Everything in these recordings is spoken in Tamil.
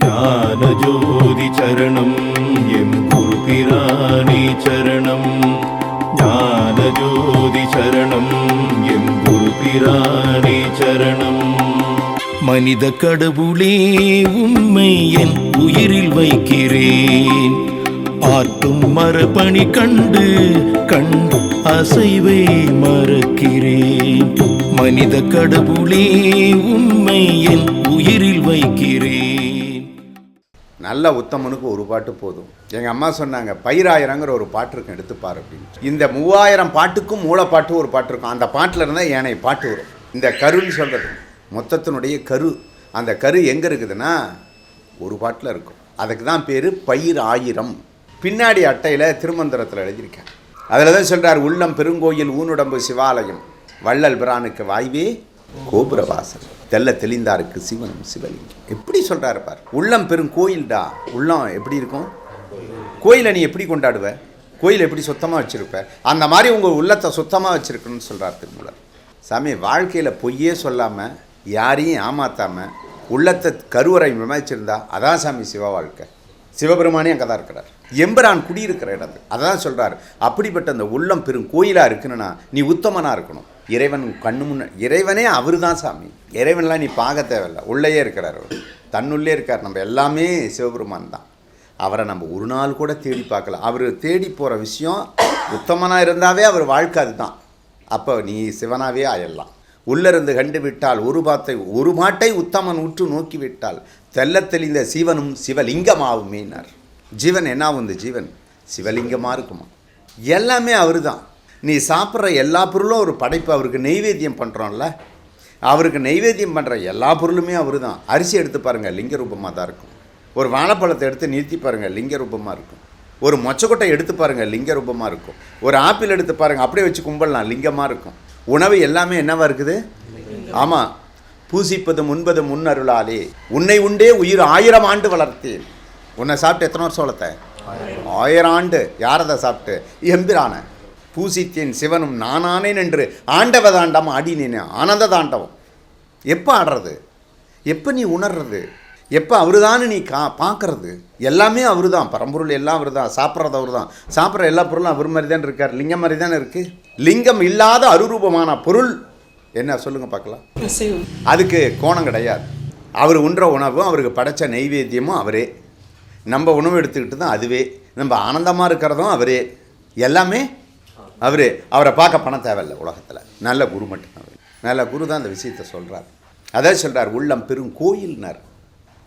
ஞானஜோதி சரணம் எம் குருபிரானே சரணம். ஞானஜோதி சரணம் எம் குருபிரானே சரணம். மனித கடவுளே உண்மை என் உயிரில் வைக்கிறேன். ஆற்றும் மரபணி கண்டு கண்டு அசைவை மறக்கிறேன். மனித கடவுளே உண்மை என் உயிரில் வைக்கிறேன். நல்ல உத்தமனுக்கு ஒரு பாட்டு போதும். எங்கள் அம்மா சொன்னாங்க, பயிராயிரங்கிற ஒரு பாட்டு இருக்கும், எடுத்துப்பார் அப்படின்னு. இந்த 3000 பாட்டுக்கும் மூலப்பாட்டு ஒரு பாட்டு இருக்கும். அந்த பாட்டில் இருந்தால் ஏனைய பாட்டு வரும். இந்த கருன்னு சொல்கிறது மொத்தத்தினுடைய கரு. அந்த கரு எங்கே இருக்குதுன்னா ஒரு பாட்டில் இருக்கும். அதுக்கு தான் பேர் பயிர் ஆயிரம். பின்னாடி அட்டையில் திருமந்திரத்தில் எழுதியிருக்கேன். அதில் தான் சொல்கிறார், உள்ளம் பெருங்கோயில் ஊனுடம்பு சிவாலயம், வள்ளல் பிரானுக்கு வாய்வே கோபுரவாசல், தெல்ல தெளிந்தாருக்கு சிவனும் சிவலிங்கம். எப்படி சொல்கிறாரு பார். உள்ளம் பெருங்கோயில்டா. உள்ளம் எப்படி இருக்கும்? கோயிலை நீ எப்படி கொண்டாடுவ? கோயில் எப்படி சுத்தமாக வச்சுருப்ப? அந்த மாதிரி உங்கள் உள்ளத்தை சுத்தமாக வச்சுருக்கணும்னு சொல்கிறார் திருமூலர். சாமி, வாழ்க்கையில் பொய்யே சொல்லாமல் யாரையும் ஏமாற்றாமல் உள்ளத்தை கருவறை விமர்ச்சிருந்தா அதான் சாமி சிவ வாழ்க்கை. சிவபெருமானே அங்கே தான் இருக்கிறார். எம்பரான் குடியிருக்கிற இடம் அதான் சொல்கிறார். அப்படிப்பட்ட அந்த உள்ளம் பெரும் கோயிலாக இருக்குன்னா நீ உத்தமனாக இருக்கணும். இறைவன் கண்ணு முன்ன இறைவனே அவர் தான் சாமி. இறைவன்லாம் நீ பார்க்க தேவையில்லை, உள்ளேயே இருக்கிறார். அவர் தன்னுள்ளே இருக்கார். நம்ம எல்லாமே சிவபெருமான் தான். அவரை நம்ம ஒரு நாள் கூட தேடி பார்க்கல. அவர் தேடி போகிற விஷயம் உத்தமனாக இருந்தாவே அவர் வாழ்க்கை அதுதான். அப்போ நீ சிவனாகவே ஆயிடலாம். உள்ளிருந்து கண்டு விட்டால் ஒரு மாட்டை உத்தமன் உற்று நோக்கி விட்டால் தெல்ல தெளிந்த சீவனும் சிவலிங்கமாகுமேனார். ஜீவன் என்ன ஆகும்? இந்த ஜீவன் சிவலிங்கமாக இருக்குமா? எல்லாமே அவர் தான். நீ சாப்பிட்ற எல்லா பொருளும் ஒரு படைப்பு. அவருக்கு நெய்வேத்தியம் பண்ணுறோம்ல, அவருக்கு நெய்வேத்தியம் பண்ணுற எல்லா பொருளுமே அவர் தான். அரிசி எடுத்து பாருங்கள், லிங்க ரூபமாக தான் இருக்கும். ஒரு வாழைப்பழத்தை எடுத்து நிறுத்தி பாருங்கள், லிங்க ரூபமாக இருக்கும். ஒரு மொச்சக்கொட்டை எடுத்து பாருங்கள், லிங்க ரூபமாக இருக்கும். ஒரு ஆப்பிள் எடுத்து பாருங்கள், அப்படியே வச்சு கும்பிடலாம், லிங்கமாக இருக்கும். உணவு எல்லாமே என்னவா இருக்குது? ஆமாம். பூசிப்பது முன்பது முன்னருளாலே உன்னை உண்டே உயிர் 1000 ஆண்டு வளர்த்தேன். உன்னை சாப்பிட்டு எத்தனை வருஷம் வளர்த்த? 1000 ஆண்டு. யாரதை சாப்பிட்டு? எம்பிரான பூசித்தேன் சிவனும் நானானேன் என்று ஆண்டவ தாண்டம் ஆடினேன். ஆனந்த தாண்டவம். எப்போ ஆடுறது? எப்போ நீ உணர்றது? எப்போ அவரு தான் நீ பார்க்கறது? எல்லாமே அவரு தான். பரம்பொருள் எல்லாம் அவர் தான். சாப்பிட்றது அவர் தான். சாப்பிட்ற எல்லா பொருளும் அவர் மாதிரி தான் இருக்கார். லிங்கம் மாதிரி தானே இருக்குது. லிங்கம் இல்லாத அருரூபமான பொருள் என்ன சொல்லுங்கள் பார்க்கலாம். அதுக்கு கோணம் கிடையாது. அவர் உண்ற உணவும் அவருக்கு படைத்த நெய்வேத்தியமும் அவரே. நம்ம உணவு எடுத்துக்கிட்டு தான் அதுவே. நம்ம ஆனந்தமாக இருக்கிறதும் அவரே. எல்லாமே அவரே. அவரை பார்க்க பணம் தேவையில்லை உலகத்தில். நல்ல குரு மட்டும். நல்ல குரு தான் அந்த விஷயத்தை சொல்கிறார். அதே சொல்கிறார், உள்ளம் பெரும் கோயில்னார்.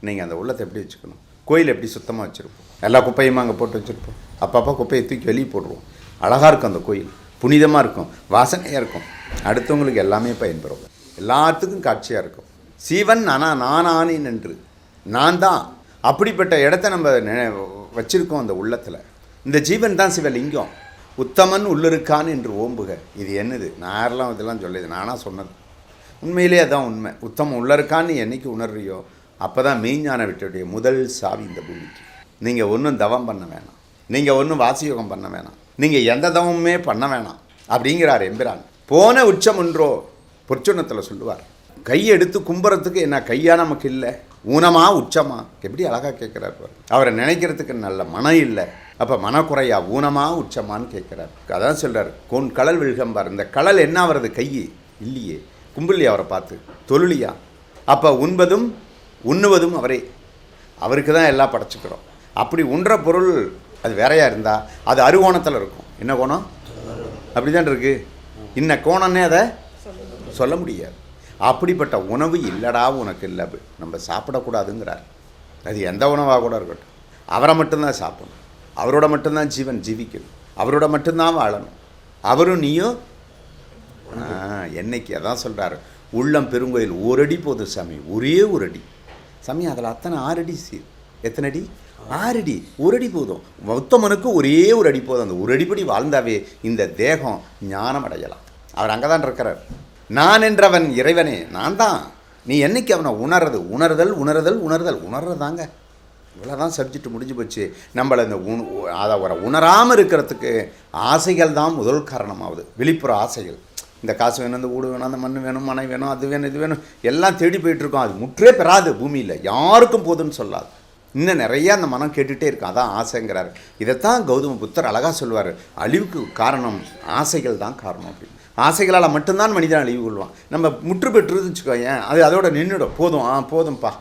நீங்கள் அந்த உள்ளத்தை எப்படி வச்சுக்கணும்? கோயில் எப்படி சுத்தமாக வச்சுருப்போம்? எல்லா குப்பையும் அங்கே போட்டு வச்சுருப்போம். அப்பப்போ குப்பையை தூக்கி வெளியே போடுவோம். அழகாக இருக்கும் அந்த கோயில், புனிதமாக இருக்கும், வாசனையாக இருக்கும், அடுத்தவங்களுக்கு எல்லாமே பயன்பெறும், எல்லாத்துக்கும் காட்சியாக இருக்கும். சீவன் நானானேன் என்று நான் தான். அப்படிப்பட்ட இடத்த நம்ம வச்சுருக்கோம் அந்த உள்ளத்தில். இந்த ஜீவன் தான் சிவலிங்கம். உத்தமன் உள்ளிருக்கான் என்று ஓம்புக. இது என்னது? நான் யாரெல்லாம் இதெல்லாம் சொல்லுது, நானாக சொன்னது. உண்மையிலே அதான் உண்மை. உத்தமன் உள்ளிருக்கான்னு என்னைக்கு உணர்றியோ அப்போ தான் மெய்ஞான விட்டுடைய முதல் சாவி இந்த பூமிக்கு. நீங்கள் ஒன்றும் தவம் பண்ண வேணாம், நீங்கள் ஒன்றும் வாசியோகம் பண்ண வேணாம், நீங்கள் எந்த தவமுமே பண்ண வேணாம் அப்படிங்கிறார் எம்பிரான். போன உச்சம் ஒன்றோ பொற்சொன்னத்தில் சொல்லுவார். கையை எடுத்து கும்புறத்துக்கு என்ன கையா நமக்கு இல்லை, ஊனமா உச்சமா? எப்படி அழகாக கேட்குறார். அவரை நினைக்கிறதுக்கு நல்ல மனம் இல்லை. அப்போ மனக்குறையா ஊனமா உச்சமானு கேட்குறார். அதான் சொல்கிறார், கோன் கடல் விழுகம்பார். இந்த கடல் என்ன வருது? கை இல்லையே, கும்பிடலையா அவரை பார்த்து? தொழுலியா? அப்போ உண்பதும் உண்ணுவதும் அவரே. அவருக்கு தான் எல்லாம் படைச்சிக்கிறோம். அப்படி உண்ற பொருள் அது வேறையாக இருந்தால் அது அறுகோணத்தில் இருக்கும். என்ன கோணம்? அப்படி தான் இருக்குது. இன்ன கோணம்னே அதை சொல்ல முடியாது. அப்படிப்பட்ட உணவு இல்லடா உனக்கு இல்லை, நம்ம சாப்பிடக்கூடாதுங்கிறார். அது எந்த உணவாக கூட இருக்கட்டும், அவரை மட்டும்தான் சாப்பிடணும். அவரோட மட்டும்தான் ஜீவன் ஜீவிக்கணும். அவரோட மட்டும்தான் வாழணும். அவரும் நீயும் என்னைக்கு. அதான் சொல்கிறார், உள்ளம் பெருங்கோயில் ஓரடி போது சாமி, ஒரே ஒரு அடி சாமி. அதில் அத்தனை 6 அடி. எத்தனை அடி? 6 அடி. ஒரு அடி போதும். உத்தமனுக்கு ஒரே ஒரு அடி போதும். அந்த ஒரு அடிப்படி வாழ்ந்தாவே இந்த தேகம் ஞானம் அடையலாம். அவர் அங்கே தான் இருக்கிறார். நான் என்றவன் இறைவனே, நான் தான். நீ என்னைக்கு அவனை உணர்றது? உணர்தல் உணர்தல் உணர்தல் உணர்றதாங்க. இவ்வளோதான் சப்ஜெக்ட் முடிஞ்சு போச்சு. நம்மளை இந்த அதை ஒரு உணராமல் இருக்கிறதுக்கு ஆசைகள் தான் முதல் காரணமாகுது. வெளிப்புற ஆசைகள். இந்த காசு வேணும், இந்த வீடு வேணும், அந்த மண் வேணும், மனை வேணும், அது வேணும், இது வேணும், எல்லாம் தேடி போயிட்டுருக்கோம். அது முற்றே பெறாது பூமியில். யாருக்கும் போதுன்னு சொல்லாது. இன்னும் நிறையா அந்த மனம் கேட்டுகிட்டே இருக்கும். அதான் ஆசைங்கிறார். இதைத்தான் கௌதம புத்தர் அழகாக சொல்லுவார், அழிவுக்கு காரணம் ஆசைகள் தான் காரணம் அப்படின்னு. ஆசைகளால் மட்டும்தான் மனிதன் அழிவு கொள்வான். நம்ம முற்று பெற்றுன்னு வச்சுக்கோங்க, அது அதோட நின்றுடும். போதும்பா.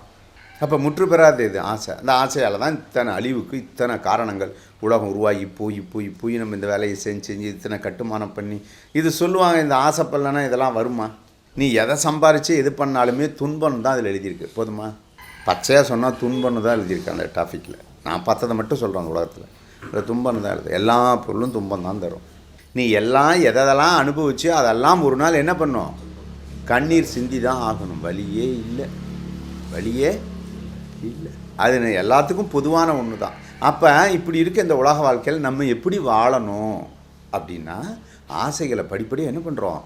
அப்போ முற்று பெறாது இது ஆசை. அந்த ஆசையால் தான் இத்தனை அழிவுக்கு இத்தனை காரணங்கள். உலகம் உருவாகி போய் நம்ம இந்த வேலையை செஞ்சு இத்தனை கட்டுமானம் பண்ணி இது சொல்லுவாங்க. இந்த ஆசைப்படலைன்னா இதெல்லாம் வருமா? நீ எதை சம்பாரித்து எது பண்ணாலுமே துன்பம் தான் அதில் எழுதியிருக்கு. போதுமா? பச்சையாக சொன்னால் துன்பம்னு தான் எழுதியிருக்கு அந்த டாபிக்கில். நான் பார்த்ததை மட்டும் சொல்கிறேன். அந்த உலகத்தில் இந்த துன்பம்னு தான் எழுது. எல்லா பொருளும் துன்பம் தான் தரும். நீ எல்லாம் எதெல்லாம் அனுபவிச்சு அதெல்லாம் ஒரு நாள் என்ன பண்ணும்? கண்ணீர் சிந்தி தான் ஆகணும். வழியே இல்லை. அது எல்லாத்துக்கும் பொதுவான ஒன்று தான். அப்போ இப்படி இருக்க இந்த உலக வாழ்க்கையில் நம்ம எப்படி வாழணும் அப்படின்னா, ஆசைகளை படிப்படியாக என்ன பண்ணுறோம்?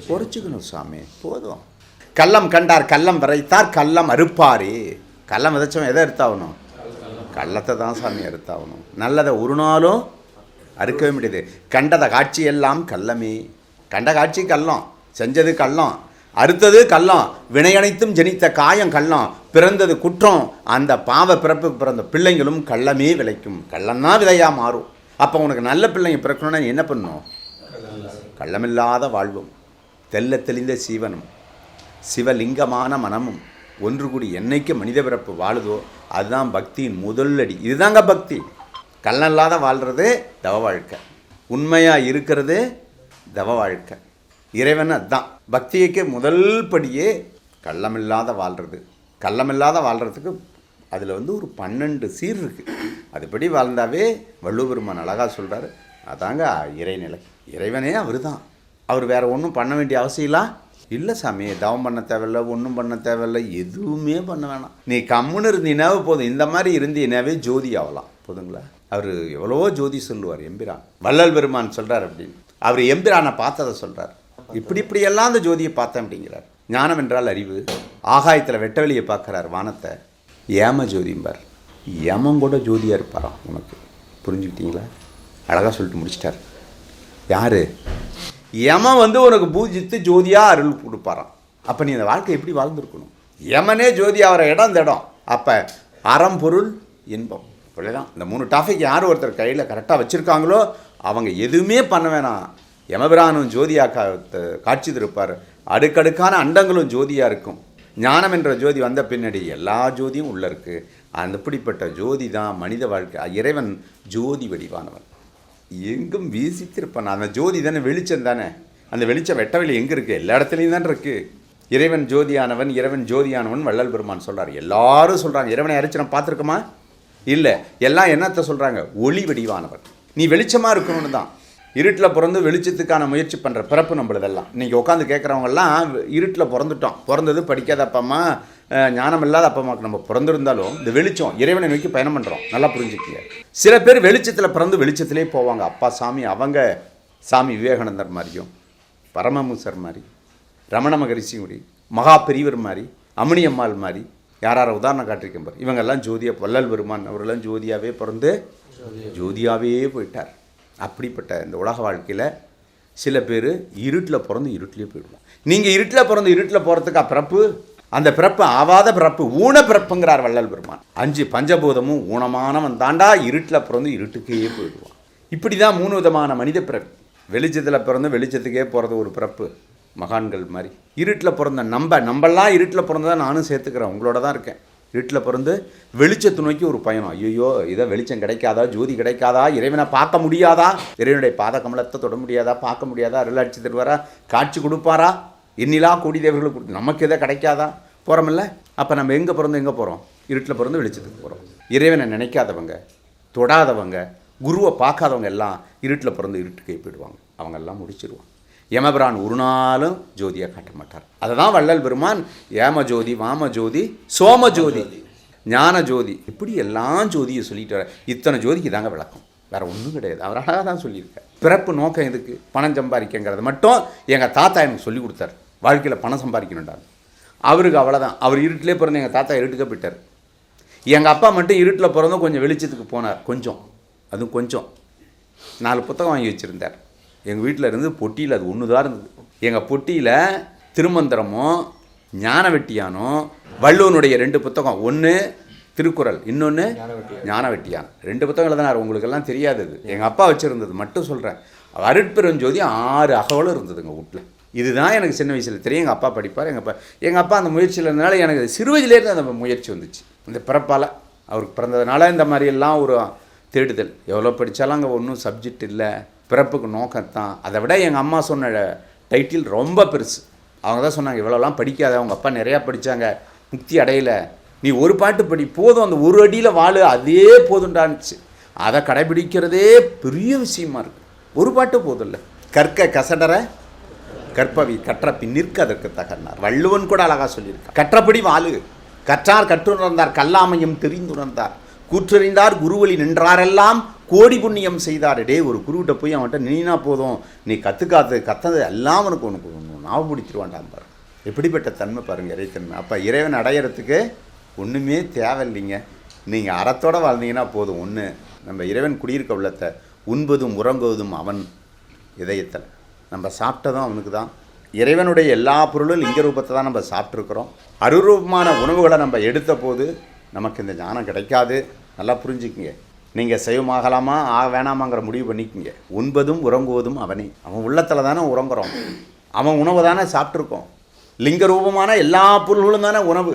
குறைச்சிக்கணும் சாமி. போதும். கள்ளம் கண்டார் கள்ளம் விரைத்தார் கள்ளம் அறுப்பாரே. கள்ளம் விதைச்சவன் எதை அறுத்தாகணும்? கள்ளத்தை தான் சாமி அறுத்தாகணும். நல்லதை ஒரு நாளும் அறுக்கவே முடியாது. கண்டத காட்சி எல்லாம் கள்ளமே. கண்ட காட்சி கள்ளம், செஞ்சது கள்ளம், அறுத்தது கள்ளம், வினையனைத்தும் ஜனித்த காயம் கள்ளம், பிறந்தது குற்றம், அந்த பாவ பிறப்புக்கு பிறந்த பிள்ளைங்களும் கள்ளமே விளைக்கும். கள்ளம்தான் விதையாக மாறும். அப்போ உனக்கு நல்ல பிள்ளைங்க பிறக்கணும்னா நீ என்ன பண்ணணும்? கள்ளமில்லாத வாழ்வும் தெல்ல தெளிந்த சீவனும் சிவலிங்கமான மனமும் ஒன்று கூடி என்னைக்கு மனித பிறப்பு வாழுதோ அதுதான் பக்தியின் முதல் அடி. இதுதாங்க பக்தி. கள்ளம் இல்லாத வாழ்கிறது தவ வாழ்க்கை. உண்மையாக இருக்கிறது தவ வாழ்க்கை. இறைவன் அதுதான் பக்திக்கு முதல் படியே கள்ளமில்லாத வாழ்கிறது. கள்ளமில்லாத வாழ்கிறதுக்கு அதில் ஒரு 12 சீர் இருக்குது. அதுபடி வாழ்ந்தாவே வள்ளுவெருமான் அழகாக சொல்கிறார். அதாங்க இறைநிலை. இறைவனே அவர் தான். அவர் வேறு ஒன்றும் பண்ண வேண்டிய அவசியம் இல்லை சாமி. தவம் பண்ண தேவையில்லை, ஒன்றும் பண்ண தேவையில்லை, எதுவுமே பண்ண வேணாம். நீ கம்முன்னு இருந்தீனாவே போதும். இந்த மாதிரி இருந்தீனாவே ஜோதி ஆகலாம். போதுங்களா? அவர் எவ்வளவோ ஜோதி சொல்லுவார் எம்பிரான். வள்ளல் பெருமான் சொல்கிறார் அப்படின்னு. அவர் எம்பிரானை பார்த்ததை சொல்கிறார். இப்படியெல்லாம் அந்த ஜோதியை பார்த்தேன் அப்படிங்கிறார். ஞானம் என்றால் அறிவு. ஆகாயத்தில் வெட்ட வெளியை பார்க்குறார் வானத்தை. ஏம ஜோதிம்பார். ஏமம் கூட ஜோதியாக இருப்பாராம். உனக்கு புரிஞ்சுக்கிட்டீங்களா? அழகாக சொல்லிட்டு முடிச்சிட்டார். யார்? யமன் உனக்கு பூஜித்து ஜோதியாக அருள் கொடுப்பாராம். அப்போ நீ அந்த வாழ்க்கை எப்படி வாழ்ந்துருக்கணும்? யமனே ஜோதி ஆகிற இடம் இந்த இடம். அப்போ அறம் பொருள் இன்பம் இவ்வளோதான். இந்த 3 டாபிக் யார் ஒருத்தர் கையில் கரெக்டாக வச்சுருக்காங்களோ அவங்க எதுவுமே பண்ண வேணாம். யமபிரானும் ஜோதியாக காட்சி திருப்பார். அடுக்கடுக்கான அண்டங்களும் ஜோதியாக இருக்கும். ஞானம் என்ற ஜோதி வந்த பின்னாடி எல்லா ஜோதியும் உள்ளே இருக்குது. அப்படிப்பட்ட ஜோதி தான் மனித வாழ்க்கை. இறைவன் ஜோதி வடிவானவன், எங்கும் வீசித்திருப்பான். அந்த ஜோதி தானே வெளிச்சம் தானே. அந்த வெளிச்சம் வெட்ட வெளி எங்கே இருக்குது? எல்லா இடத்துலையும் தான் இருக்குது. இறைவன் ஜோதியானவன், இறைவன் ஜோதியானவன் வள்ளல் பெருமான் சொல்கிறார். எல்லாரும் சொல்கிறாங்க. இறைவனை அரிச்சு நம்ம பார்த்துருக்கோமா? இல்லை. எல்லாம் என்னத்தை சொல்கிறாங்க? ஒளி வடிவானவன். நீ வெளிச்சமாக இருக்கணும்னு தான். இருட்டில் பிறந்து வெளிச்சத்துக்கான முயற்சி பண்ணுற பிறப்பு நம்மளதெல்லாம். இன்றைக்கி உட்காந்து கேட்குறவங்கெல்லாம் இருட்டில் பிறந்துட்டோம். பிறந்தது படிக்காத அப்பா அம்மா, ஞானம் இல்லாத அப்பா அம்மாவுக்கு நம்ம பிறந்திருந்தாலும் இந்த வெளிச்சம் இறைவனை நோக்கி பயணம் பண்ணுறோம். நல்லா புரிஞ்சுக்கங்க. சில பேர் வெளிச்சத்தில் பிறந்து வெளிச்சத்திலே போவாங்க. அப்பா சாமி அவங்க சாமி விவேகானந்தர் மாதிரியும், பரமஹம்சர் மாதிரி, ரமண மகரிஷி மாதிரி, மகா பெரியவர் மாதிரி, அம்மினியம்மாள் மாதிரி யாரார உதாரணம் காட்டிருக்கேன் பாரு. இவங்கெல்லாம் ஜோதியாக, வள்ளல் பெருமான் அவரெல்லாம் ஜோதியாகவே பிறந்து ஜோதியாகவே போயிட்டார். அப்படிப்பட்ட இந்த உலக வாழ்க்கையில் சில பேர் இருட்டில் பிறந்து இருட்டிலே போயிடுவாங்க. நீங்கள் இருட்டில் பிறந்து இருட்டில் போகிறதுக்கா பிறப்பு? அந்த பிறப்பு ஆவாத பிறப்பு, ஊன பிறப்புங்கிறார் வள்ளல் பெருமான். 5 பஞ்சபூதமும் ஊனமானவன் தாண்டா இருட்டில் பிறந்து இருட்டுக்கே போயிடுவான். இப்படி தான் 3 விதமான மனித பிறப்பு. வெளிச்சத்தில் பிறந்து வெளிச்சத்துக்கே போகிறது ஒரு பிறப்பு, மகான்கள் மாதிரி. இருட்டில் பிறந்த நம்மெல்லாம் இருட்டில் பிறந்ததான் நானும் சேர்த்துக்கிறேன், உங்களோட தான் இருக்கேன். இருட்டில் பிறந்து வெளிச்சத்தை நோக்கி ஒரு பயணம். ஐயோ இதை வெளிச்சம் கிடைக்காதா, ஜோதி கிடைக்காதா, இறைவனை பார்க்க முடியாதா, இறைவனுடைய பாத கமலத்தை தொட முடியாதா, பார்க்க முடியாதா, அருளாட்சி தருவாரா, காட்சி கொடுப்பாரா, எண்ணிலா கோடி தேவர்களுக்கு நமக்கு எதை கிடைக்காதா, போகிறோமில்ல. அப்போ நம்ம எங்கே பிறந்து எங்கே போகிறோம்? இருட்டில் பிறந்து வெளிச்சத்துக்கு போகிறோம். இறைவனை நினைக்காதவங்க, தொடாதவங்க, குருவை பார்க்காதவங்க எல்லாம் இருட்டில் பிறந்து இருட்டுக்கே போயிடுவாங்க. அவங்கெல்லாம் முடிச்சிடுவாங்க. யமபிரான் ஒரு நாளும் ஜோதியாக காட்ட மாட்டார். அதை தான் வள்ளல் பெருமான் ஏம ஜோதி, வாம ஜோதி, சோம ஜோதி, ஞான ஜோதி, இப்படி எல்லாம் ஜோதியை சொல்லிட்டு வர. இத்தனை ஜோதிக்கு தாங்க விளக்கம், வேறு ஒன்றும் கிடையாது. அவர் அழகாக தான் சொல்லியிருக்கார். பிறப்பு நோக்கம் எதுக்கு? பணம் சம்பாதிக்கங்கிறது மட்டும் எங்கள் தாத்தா எனக்கு சொல்லி கொடுத்தார். வாழ்க்கையில் பணம் சம்பாதிக்கணுண்டாங்க. அவருக்கு அவ்வளோதான். அவர் இருட்டிலே பிறந்து எங்கள் தாத்தா இருட்டுக்க போயிட்டார். எங்கள் அப்பா மட்டும் இருட்டில் பிறந்தும் கொஞ்சம் வெளிச்சத்துக்கு போனார். கொஞ்சம், அதுவும் கொஞ்சம். 4 புத்தகம் வாங்கி வச்சுருந்தார். எங்கள் வீட்டில் இருந்து பொட்டியில் அது ஒன்று தான் இருந்தது. எங்கள் பொட்டியில் திருமந்திரமும் ஞான வெட்டியானும் வள்ளுவனுடைய 2 புத்தகம், ஒன்று திருக்குறள், இன்னொன்று ஞானவெட்டியான். 2 புத்தகம் எழுதினார். உங்களுக்கெல்லாம் தெரியாது. அது எங்கள் அப்பா வச்சுருந்தது மட்டும் சொல்கிறேன். அருட்பெருஞ்சோதி 6 அகவலும் இருந்ததுங்க வீட்டில். இதுதான் எனக்கு சின்ன வயசில் தெரியும். எங்கள் அப்பா படிப்பார். எங்கள் அப்பா அந்த முயற்சியில் இருந்தனால எனக்கு சிறு வயதிலேருந்து அந்த முயற்சி வந்துச்சு. இந்த பிறப்பால் அவருக்கு பிறந்ததுனால இந்த மாதிரியெல்லாம் ஒரு தேடுதல். எவ்வளோ படித்தாலும் அங்கே ஒன்றும் சப்ஜெக்ட் இல்லை, பிறப்புக்கு நோக்கத்தான். அதை விட எங்கள் அம்மா சொன்ன டைட்டில் ரொம்ப பெருசு. அவங்க தான் சொன்னாங்க, இவ்வளோலாம் படிக்காத, அவங்க அப்பா நிறையா படித்தாங்க, முக்தி அடையலை, நீ ஒரு பாட்டு படி போதும், அந்த ஒரு அடியில் வாழு, அதே போதுண்டான்ச்சு. அதை கடைபிடிக்கிறதே பெரிய விஷயமா இருக்குது. ஒரு பாட்டு போதும் இல்லை. கற்க கசடர கற்பவி கற்ற பின்னிற்க அதற்கு தகர்னார். வள்ளுவன் கூட அழகாக சொல்லியிருக்கார். கற்றபடி வாழு, கற்றார் கற்றுணர்ந்தார், கல்லாமையும் தெரிந்துணர்ந்தார், கூற்றறிந்தார் குருவழி நின்றாரெல்லாம் கோடி புண்ணியம் செய்தார். டே, ஒரு குருவிட்ட போய் அவன்கிட்ட நின்னா போதும், நீ கற்றுக்காது எல்லாம் உனக்கு ஞாபகப்படுத்திடுவான்டான் பாரு. எப்படிப்பட்ட தன்மை பாருங்கள், இறைத்தன்மை. அப்போ இறைவன் அடையிறதுக்கு ஒன்றுமே தேவையில்லைங்க. நீங்கள் அறத்தோடு வாழ்ந்தீங்கன்னா போதும். ஒன்று, நம்ம இறைவன் குடியிருக்க உள்ளத்தை உண்பதும் உறங்குவதும் அவன் இதயத்தில், நம்ம சாப்பிட்டதும் அவனுக்கு தான். இறைவனுடைய எல்லா பொருளும் லிங்க ரூபத்தை தான் நம்ம சாப்பிட்ருக்குறோம். அருரூபமான உணவுகளை நம்ம எடுத்த போது நமக்கு இந்த ஞானம் கிடைக்காது. நல்லா புரிஞ்சுக்குங்க. நீங்கள் சைவமாகலாமா வேணாமாங்கிற முடிவு பண்ணிக்கோங்க. உண்பதும் உறங்குவதும் அவனே. அவன் உள்ளத்தில் தானே உறங்குறோம், அவன் உணவு தானே சாப்பிட்ருக்கோம். லிங்க ரூபமான எல்லா பொருள்களும் தானே உணவு.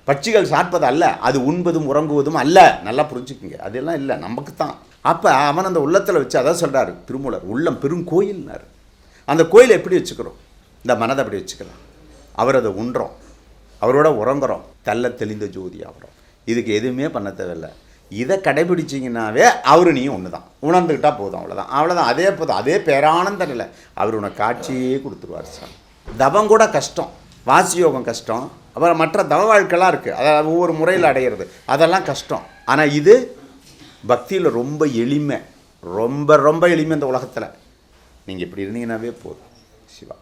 பட்சிகள் சாப்பிட்பது அல்ல, அது உண்பதும் உறங்குவதும் அல்ல. நல்லா புரிஞ்சுக்குங்க. அதெல்லாம் இல்லை, நமக்கு தான். அப்போ அவன் அந்த உள்ளத்தில் வச்சு அதான் சொல்கிறார் திருமூலர், உள்ளம் பெருங்கோயில்னார். அந்த கோயிலை எப்படி வச்சுக்கிறோம்? இந்த மனதை அப்படி வச்சுக்கலாம். அவர் அதை உண்றோம், அவரோட உறங்குறோம், தெல்ல தெளிந்த ஜோதி ஆகிறோம். இதுக்கு எதுவுமே பண்ண தேவையில்லை. இதை கடைபிடிச்சிங்கன்னாவே அவரு நீயும் ஒன்று தான். உணர்ந்துக்கிட்டால் போதும், அவ்வளோதான். அதே போதும். அதே பேரானந்தம் இல்லை, அவர் உனக்கு காட்சியே கொடுத்துருவார் சார். தவம் கூட கஷ்டம், வாசி யோகம் கஷ்டம், அப்புறம் மற்ற தவ வாழ்க்கைலாம் இருக்குது, அதை ஒவ்வொரு முறையில் அடையிறது, அதெல்லாம் கஷ்டம். ஆனால் இது பக்தியில் ரொம்ப எளிமை, ரொம்ப ரொம்ப எளிமை. இந்த உலகத்தில் நீங்கள் இப்படி இருந்தீங்கன்னாவே போதும். சிவா.